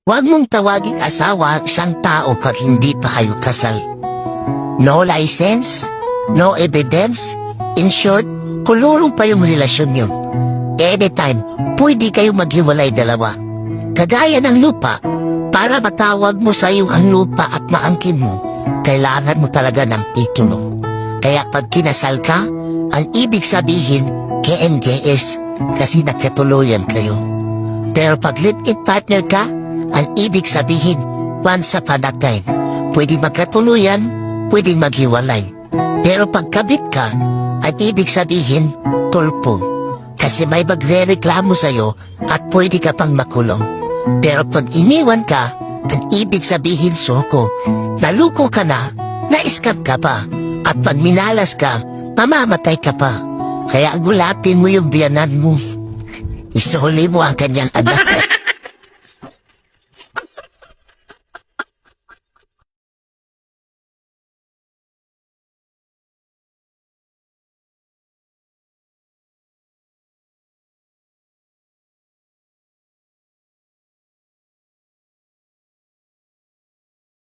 Huwag mong tawaging asawa ang isang tao pag hindi pa kayo kasal. No license, no evidence, in short, kulurong pa yung relasyon yun. Anytime, pwede kayo maghiwalay dalawa. Kagaya ng lupa, para matawag mo sa iyo ang lupa at maangkin mo, kailangan mo talaga ng titulo. Kaya pag kinasal ka, ang ibig sabihin, KNJS, kasi nagkatuluyan kayo. Pero pag live-in partner ka, ang ibig sabihin, once upon a time, pwede magkatuluyan, pwede maghiwalay. Pero pag kabit ka, ang ibig sabihin, tulpo. Kasi may magre-reklamo sa'yo at pwede ka pang makulong. Pero pag iniwan ka, ang ibig sabihin suko. Naluko ka na, na-scam ka pa. At pag minalas ka, mamamatay ka pa. Kaya gulapin mo yung biyanan mo. Isuli mo ang kanyang anak.